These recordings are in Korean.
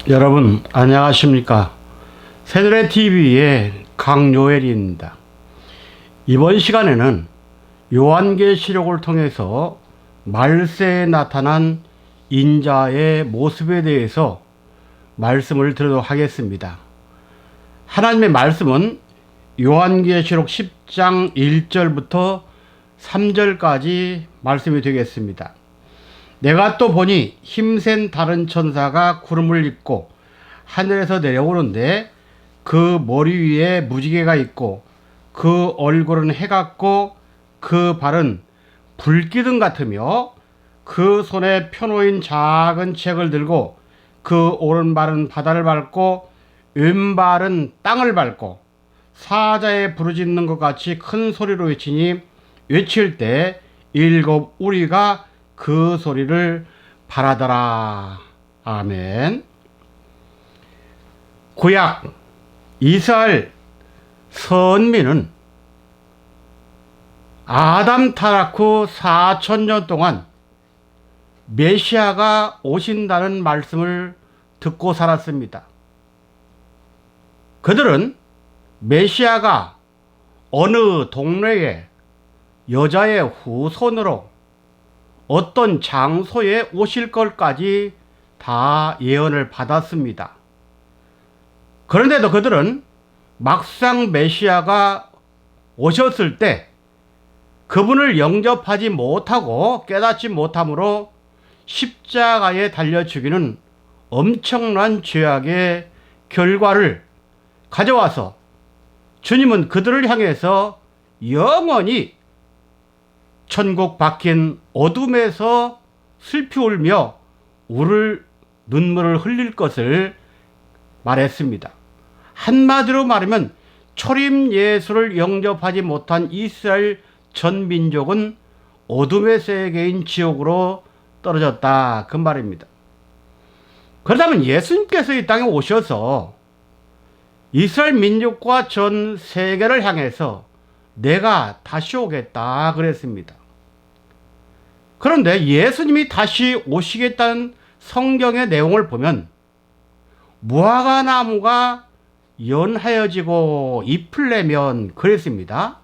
여러분 안녕하십니까? 새누리TV의 강요엘입니다. 이번 시간에는 요한계시록을 통해서 말세에 나타난 인자의 모습에 대해서 말씀을 드리도록 하겠습니다. 하나님의 말씀은 요한계시록 10장 1절부터 3절까지 말씀이 되겠습니다. 내가 또 보니 힘센 다른 천사가 구름을 입고 하늘에서 내려오는데 그 머리 위에 무지개가 있고 그 얼굴은 해 같고 그 발은 불기둥 같으며 그 손에 펴놓인 작은 책을 들고 그 오른발은 바다를 밟고 왼발은 땅을 밟고 사자의 부르짖는 것 같이 큰 소리로 외치니 외칠 때 일곱 우리가 그 소리를 바라더라. 아멘. 구약 이스라엘 선민은 아담 타락 후 4,000년 동안 메시아가 오신다는 말씀을 듣고 살았습니다. 그들은 메시아가 어느 동네에 여자의 후손으로 어떤 장소에 오실 것까지 다 예언을 받았습니다. 그런데도 그들은 막상 메시아가 오셨을 때 그분을 영접하지 못하고 깨닫지 못함으로 십자가에 달려 죽이는 엄청난 죄악의 결과를 가져와서 주님은 그들을 향해서 영원히 천국 박힌 어둠에서 슬피 울며 울을 눈물을 흘릴 것을 말했습니다. 한마디로 말하면 초림 예수를 영접하지 못한 이스라엘 전 민족은 어둠의 세계인 지옥으로 떨어졌다, 그 말입니다. 그렇다면 예수님께서 이 땅에 오셔서 이스라엘 민족과 전 세계를 향해서 내가 다시 오겠다 그랬습니다. 그런데 예수님이 다시 오시겠다는 성경의 내용을 보면 무화과 나무가 연하여지고 잎을 내면 그랬습니다.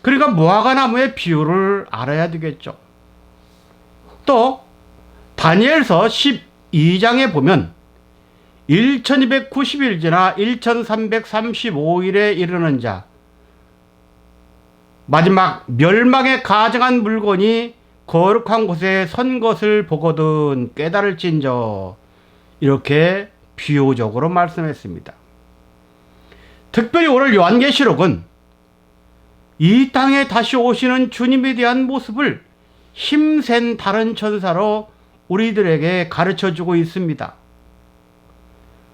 그러니까 무화과 나무의 비유를 알아야 되겠죠. 또 다니엘서 12장에 보면 1290일 지나 1335일에 이르는 자, 마지막 멸망에 가증한 물건이 거룩한 곳에 선 것을 보거든 깨달을진저, 이렇게 비유적으로 말씀했습니다. 특별히 오늘 요한계시록은 이 땅에 다시 오시는 주님에 대한 모습을 힘센 다른 천사로 우리들에게 가르쳐주고 있습니다.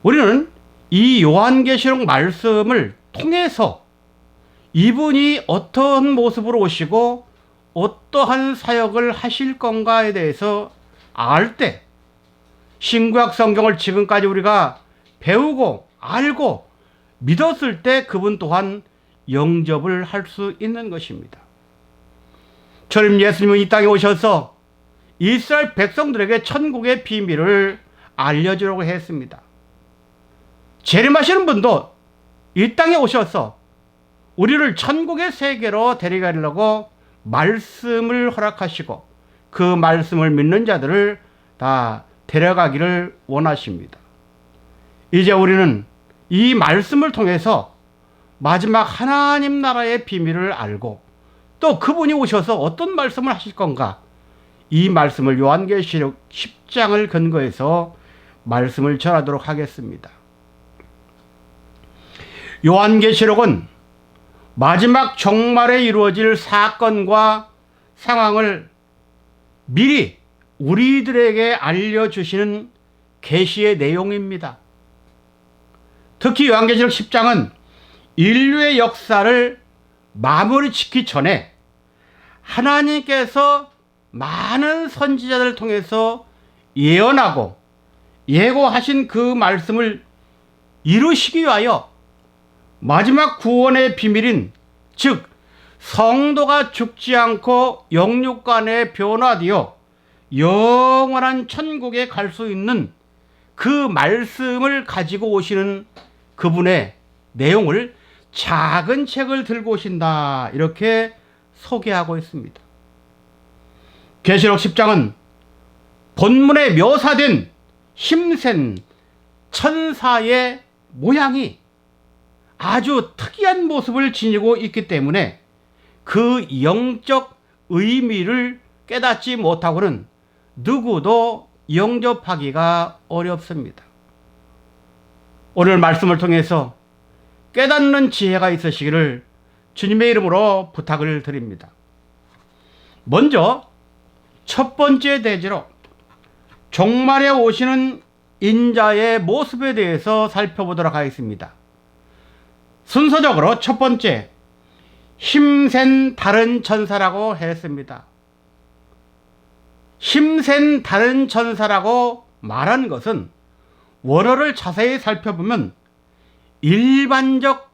우리는 이 요한계시록 말씀을 통해서 이분이 어떤 모습으로 오시고 어떠한 사역을 하실 건가에 대해서 알 때, 신구약 성경을 지금까지 우리가 배우고 알고 믿었을 때 그분 또한 영접을 할 수 있는 것입니다. 초림 예수님은 이 땅에 오셔서 이스라엘 백성들에게 천국의 비밀을 알려주려고 했습니다. 재림하시는 분도 이 땅에 오셔서 우리를 천국의 세계로 데려가려고 말씀을 허락하시고 그 말씀을 믿는 자들을 다 데려가기를 원하십니다. 이제 우리는 이 말씀을 통해서 마지막 하나님 나라의 비밀을 알고 또 그분이 오셔서 어떤 말씀을 하실 건가, 이 말씀을 요한계시록 10장을 근거해서 말씀을 전하도록 하겠습니다. 요한계시록은 마지막 종말에 이루어질 사건과 상황을 미리 우리들에게 알려주시는 계시의 내용입니다. 특히 요한계시록 10장은 인류의 역사를 마무리 짓기 전에 하나님께서 많은 선지자들을 통해서 예언하고 예고하신 그 말씀을 이루시기 위하여 마지막 구원의 비밀인, 즉 성도가 죽지 않고 영육간에 변화되어 영원한 천국에 갈 수 있는 그 말씀을 가지고 오시는 그분의 내용을 작은 책을 들고 오신다, 이렇게 소개하고 있습니다. 계시록 10장은 본문에 묘사된 힘센 천사의 모양이 아주 특이한 모습을 지니고 있기 때문에 그 영적 의미를 깨닫지 못하고는 누구도 영접하기가 어렵습니다. 오늘 말씀을 통해서 깨닫는 지혜가 있으시기를 주님의 이름으로 부탁을 드립니다. 먼저 첫 번째 대지로 종말에 오시는 인자의 모습에 대해서 살펴보도록 하겠습니다. 순서적으로 첫 번째, 힘센 다른 천사라고 했습니다. 힘센 다른 천사라고 말한 것은 원어를 자세히 살펴보면 일반적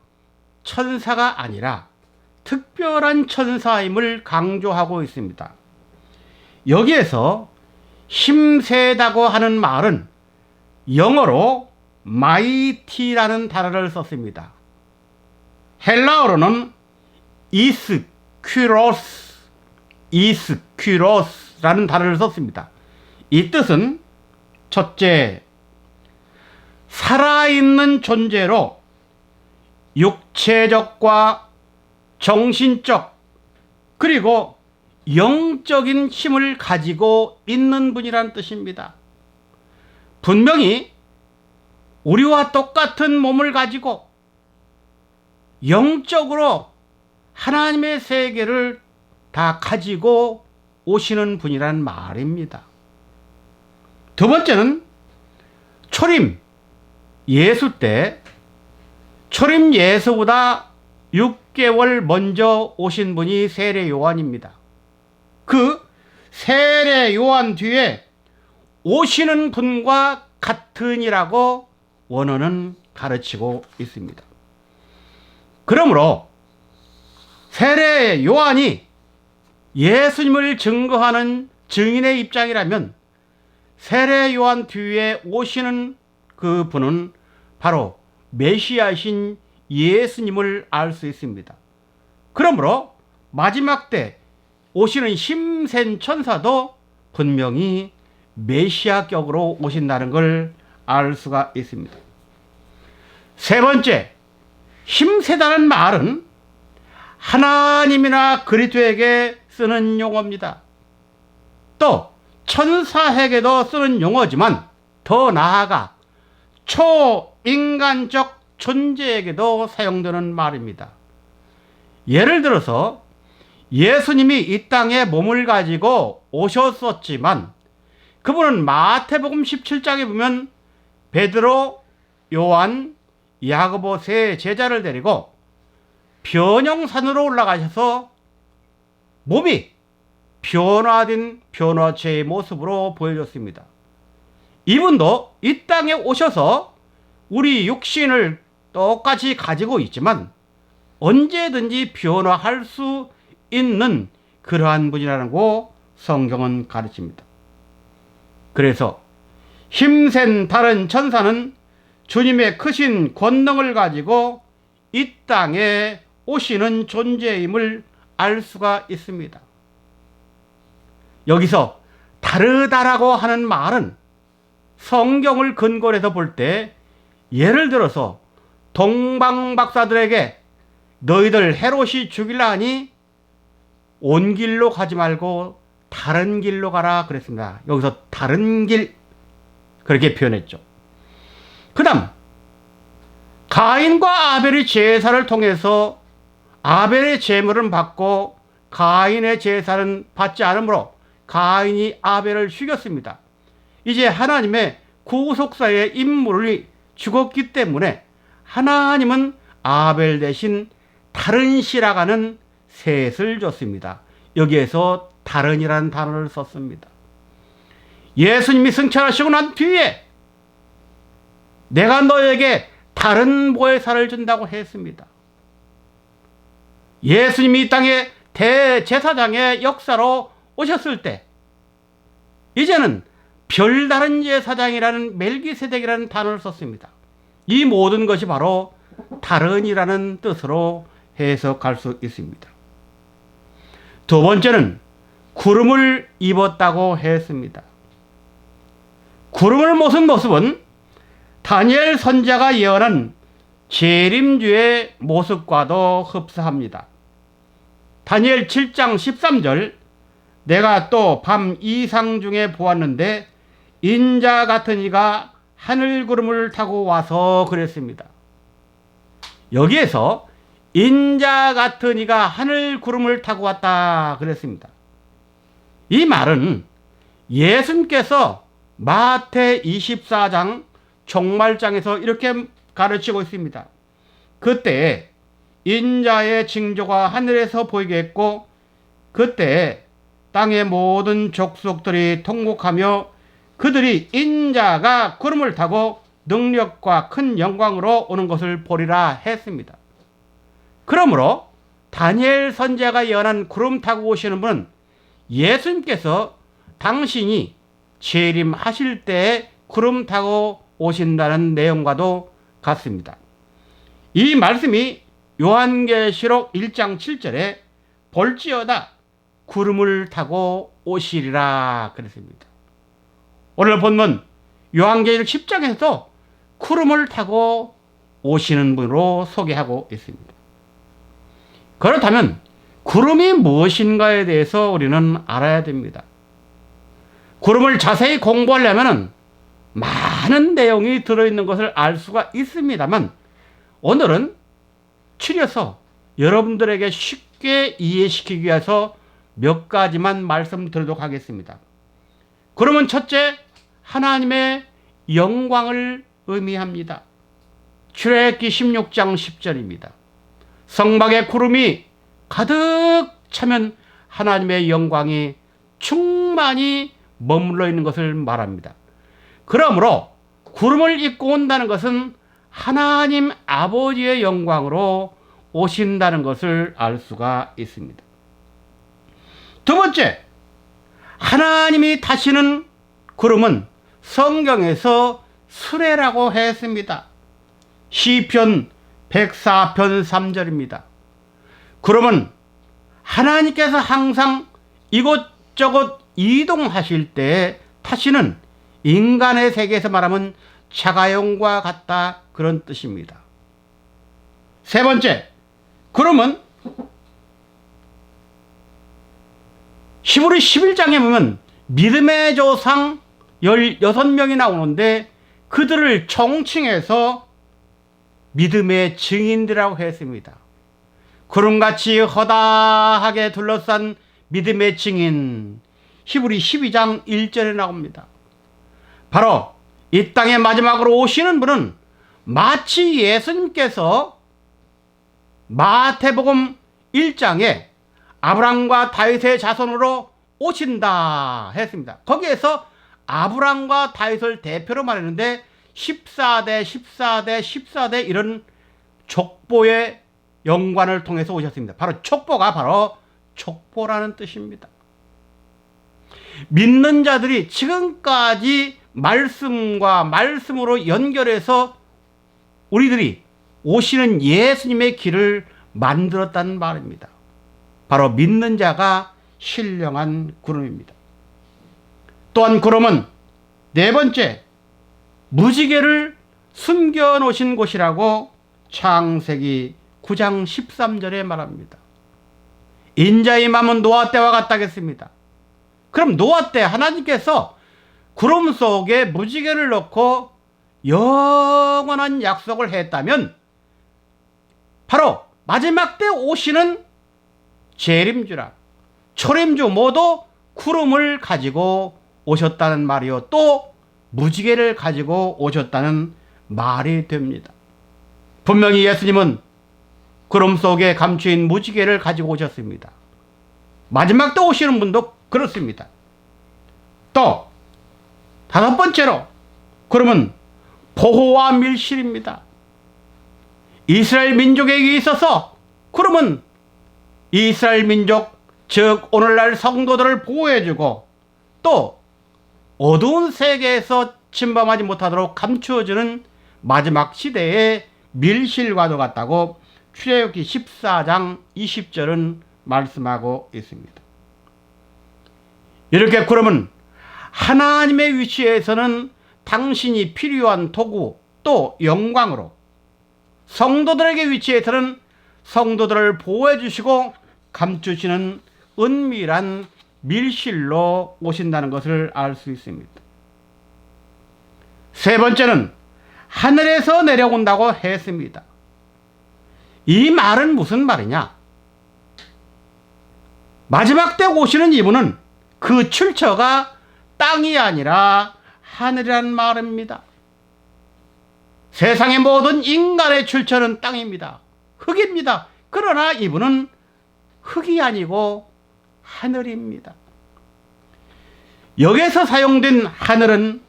천사가 아니라 특별한 천사임을 강조하고 있습니다. 여기에서 힘세다고 하는 말은 영어로 mighty라는 단어를 썼습니다. 헬라어로는 이스퀴로스라는 단어를 썼습니다. 이 뜻은 첫째, 살아있는 존재로 육체적과 정신적 그리고 영적인 힘을 가지고 있는 분이란 뜻입니다. 분명히 우리와 똑같은 몸을 가지고 영적으로 하나님의 세계를 다 가지고 오시는 분이란 말입니다. 두 번째는 초림 예수 때 초림 예수보다 6개월 먼저 오신 분이 세례 요한입니다. 그 세례 요한 뒤에 오시는 분과 같으니라고 원어는 가르치고 있습니다. 그러므로 세례 요한이 예수님을 증거하는 증인의 입장이라면 세례 요한 뒤에 오시는 그 분은 바로 메시아이신 예수님을 알 수 있습니다. 그러므로 마지막 때 오시는 힘센 천사도 분명히 메시아격으로 오신다는 걸 알 수가 있습니다. 세 번째, 힘세다는 말은 하나님이나 그리스도에게 쓰는 용어입니다. 또 천사에게도 쓰는 용어지만 더 나아가 초인간적 존재에게도 사용되는 말입니다. 예를 들어서 예수님이 이 땅에 몸을 가지고 오셨었지만 그분은 마태복음 17장에 보면 베드로, 요한, 야고보 세 제자를 데리고 변형산으로 올라가셔서 몸이 변화된 변화체의 모습으로 보여줬습니다. 이분도 이 땅에 오셔서 우리 육신을 똑같이 가지고 있지만 언제든지 변화할 수 있는 그러한 분이라는 거 성경은 가르칩니다. 그래서 힘센 다른 천사는 주님의 크신 권능을 가지고 이 땅에 오시는 존재임을 알 수가 있습니다. 여기서 다르다라고 하는 말은 성경을 근거로 해서 볼 때 예를 들어서 동방 박사들에게 너희들 헤롯이 죽일라 하니 온 길로 가지 말고 다른 길로 가라 그랬습니다. 여기서 다른 길 그렇게 표현했죠. 그 다음 가인과 아벨의 제사를 통해서 아벨의 제물은 받고 가인의 제사는 받지 않으므로 가인이 아벨을 죽였습니다. 이제 하나님의 구속사의 인물이 죽었기 때문에 하나님은 아벨 대신 다른 씨라가는 셋을 줬습니다. 여기에서 다른이라는 단어를 썼습니다. 예수님이 승천하시고 난 뒤에 내가 너에게 다른 보혜사를 준다고 했습니다. 예수님이 이 땅에 대제사장의 역사로 오셨을 때 이제는 별다른 제사장이라는 멜기세덱이라는 단어를 썼습니다. 이 모든 것이 바로 다른이라는 뜻으로 해석할 수 있습니다. 두 번째는 구름을 입었다고 했습니다. 구름을 모습 모습은 다니엘 선지자가 예언한 재림주의 모습과도 흡사합니다. 다니엘 7장 13절 내가 또 밤 이상 중에 보았는데 인자 같은 이가 하늘 구름을 타고 와서 그랬습니다. 여기에서 인자 같은 이가 하늘 구름을 타고 왔다 그랬습니다. 이 말은 예수님께서 마태 24장 종말장에서 이렇게 가르치고 있습니다. 그때 인자의 징조가 하늘에서 보이게 했고 그때 땅의 모든 족속들이 통곡하며 그들이 인자가 구름을 타고 능력과 큰 영광으로 오는 것을 보리라 했습니다. 그러므로 다니엘 선지자가 예언한 구름 타고 오시는 분은 예수님께서 당신이 재림하실 때 구름 타고 오신다는 내용과도 같습니다. 이 말씀이 요한계시록 1장 7절에 볼지어다 구름을 타고 오시리라 그랬습니다. 오늘 본문 요한계시록 10장에서도 구름을 타고 오시는 분으로 소개하고 있습니다. 그렇다면 구름이 무엇인가에 대해서 우리는 알아야 됩니다. 구름을 자세히 공부하려면 많은 내용이 들어있는 것을 알 수가 있습니다만 오늘은 추려서 여러분들에게 쉽게 이해시키기 위해서 몇 가지만 말씀드리도록 하겠습니다. 구름은 첫째, 하나님의 영광을 의미합니다. 출애굽기 16장 10절입니다. 성막에 구름이 가득 차면 하나님의 영광이 충만히 머물러 있는 것을 말합니다. 그러므로 구름을 입고 온다는 것은 하나님 아버지의 영광으로 오신다는 것을 알 수가 있습니다. 두 번째, 하나님이 타시는 구름은 성경에서 수레라고 했습니다. 시편 104편 3절입니다. 구름은 하나님께서 항상 이곳저곳 이동하실 때 타시는 인간의 세계에서 말하면 자가용과 같다 그런 뜻입니다. 세 번째, 구름은 히브리 11장에 보면 믿음의 조상 16명이 나오는데 그들을 총칭해서 믿음의 증인들이라고 했습니다. 구름같이 허다하게 둘러싼 믿음의 증인, 히브리 12장 1절에 나옵니다. 바로 이 땅에 마지막으로 오시는 분은 마치 예수님께서 마태복음 1장에 아브람과 다윗의 자손으로 오신다 했습니다. 거기에서 아브람과 다윗을 대표로 말했는데 14대 14대 14대 이런 족보의 연관을 통해서 오셨습니다. 바로 족보가 바로 족보라는 뜻입니다. 믿는 자들이 지금까지 말씀과 말씀으로 연결해서 우리들이 오시는 예수님의 길을 만들었다는 말입니다. 바로 믿는 자가 신령한 구름입니다. 또한 구름은 네 번째, 무지개를 숨겨놓으신 곳이라고 창세기 9장 13절에 말합니다. 인자의 맘은 노아 때와 같다겠습니다. 그럼 노아 때 하나님께서 구름 속에 무지개를 넣고 영원한 약속을 했다면 바로 마지막 때 오시는 재림주라 초림주 모두 구름을 가지고 오셨다는 말이요 또 무지개를 가지고 오셨다는 말이 됩니다. 분명히 예수님은 구름 속에 감추인 무지개를 가지고 오셨습니다. 마지막 때 오시는 분도 그렇습니다. 또 다섯 번째로 구름은 보호와 밀실입니다. 이스라엘 민족에게 있어서 구름은 이스라엘 민족 즉 오늘날 성도들을 보호해주고 또 어두운 세계에서 침범하지 못하도록 감추어주는 마지막 시대의 밀실과도 같다고 출애굽기 14장 20절은 말씀하고 있습니다. 이렇게 그러면 하나님의 위치에서는 당신이 필요한 도구 또 영광으로, 성도들에게 위치에서는 성도들을 보호해 주시고 감추시는 은밀한 밀실로 오신다는 것을 알 수 있습니다. 세 번째는 하늘에서 내려온다고 했습니다. 이 말은 무슨 말이냐? 마지막 때 오시는 이분은 그 출처가 땅이 아니라 하늘이란 말입니다. 세상의 모든 인간의 출처는 땅입니다. 흙입니다. 그러나 이분은 흙이 아니고 하늘입니다. 여기서 사용된 하늘은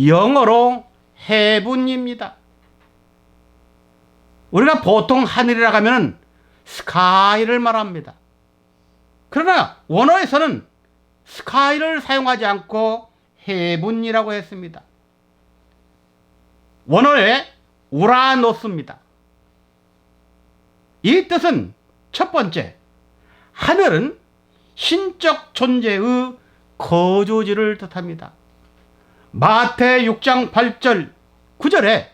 영어로 heaven입니다. 우리가 보통 하늘이라고 하면 sky를 말합니다. 그러나 원어에서는 sky를 사용하지 않고 heaven이라고 했습니다. 원어의 우라노스입니다. 이 뜻은 첫 번째, 하늘은 신적 존재의 거주지를 뜻합니다. 마태 6장 8절 9절에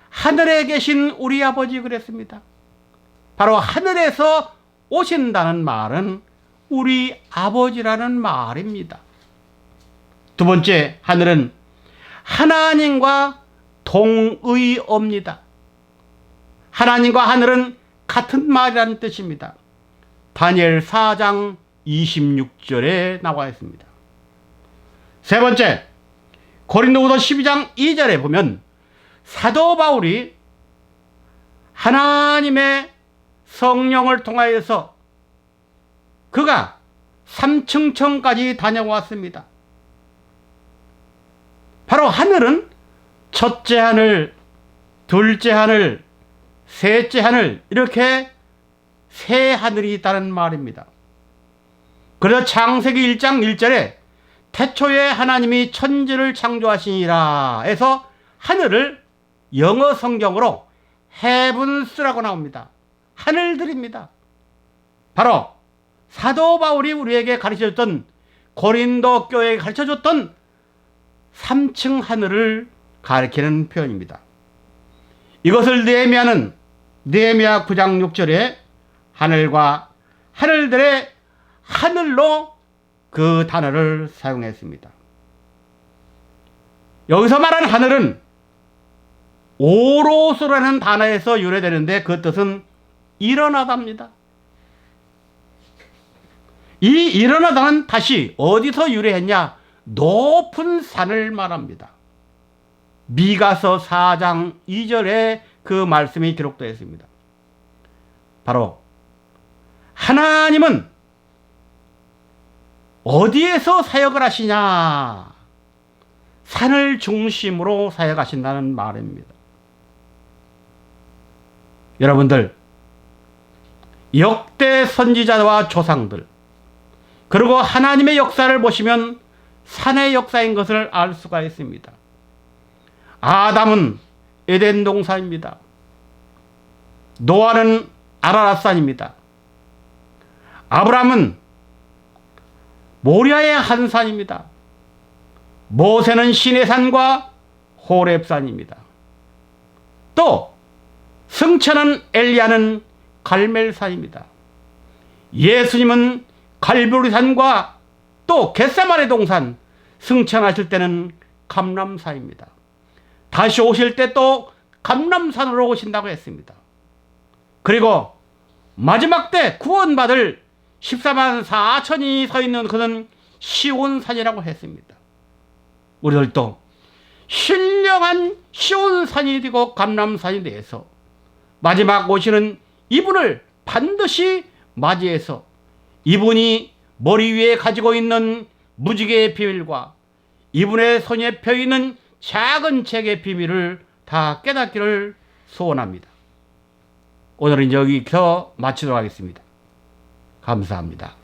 하늘에 계신 우리 아버지 그랬습니다. 바로 하늘에서 오신다는 말은 우리 아버지라는 말입니다. 두 번째, 하늘은 하나님과 동의어입니다. 하나님과 하늘은 같은 말이라는 뜻입니다. 다니엘 4장 26절에 나와 있습니다. 세 번째, 고린도후서 12장 2절에 보면 사도 바울이 하나님의 성령을 통하여서 그가 3층천까지 다녀왔습니다. 바로 하늘은 첫째 하늘, 둘째 하늘, 셋째 하늘, 이렇게 세 하늘이 있다는 말입니다. 그래서 창세기 1장 1절에 태초에 하나님이 천지를 창조하시니라 해서 하늘을 영어 성경으로 heavens라고 나옵니다. 하늘들입니다. 바로 사도 바울이 우리에게 가르쳐줬던, 고린도 교회에 가르쳐줬던 3층 하늘을 가리키는 표현입니다. 이것을 느헤미야는 느헤미야 9장 6절에 하늘과 하늘들의 하늘로 그 단어를 사용했습니다. 여기서 말하는 하늘은 오로스라는 단어에서 유래되는데 그 뜻은 일어나다입니다. 이 일어나다는 다시 어디서 유래했냐? 높은 산을 말합니다. 미가서 4장 2절에 그 말씀이 기록되어 있습니다. 바로 하나님은 어디에서 사역을 하시냐? 산을 중심으로 사역하신다는 말입니다. 여러분들, 역대 선지자와 조상들, 그리고 하나님의 역사를 보시면 산의 역사인 것을 알 수가 있습니다. 아담은 에덴 동산입니다. 노아는 아라랏산입니다. 아브라함은 모리아의 한 산입니다. 모세는 시내산과 호렙산입니다. 또 승천한 엘리야는 갈멜산입니다. 예수님은 갈보리산과 또 겟세마네 동산, 승천하실 때는 감람산입니다. 다시 오실 때 또 감람산으로 오신다고 했습니다. 그리고 마지막 때 구원받을 14만 4천이 서 있는 그는 시온산이라고 했습니다. 우리들도 신령한 시온산이 되고 감람산이 되어서 마지막 오시는 이분을 반드시 맞이해서 이분이 머리 위에 가지고 있는 무지개의 비밀과 이분의 손에 펴 있는 작은 책의 비밀을 다 깨닫기를 소원합니다. 오늘은 여기서 마치도록 하겠습니다. 감사합니다.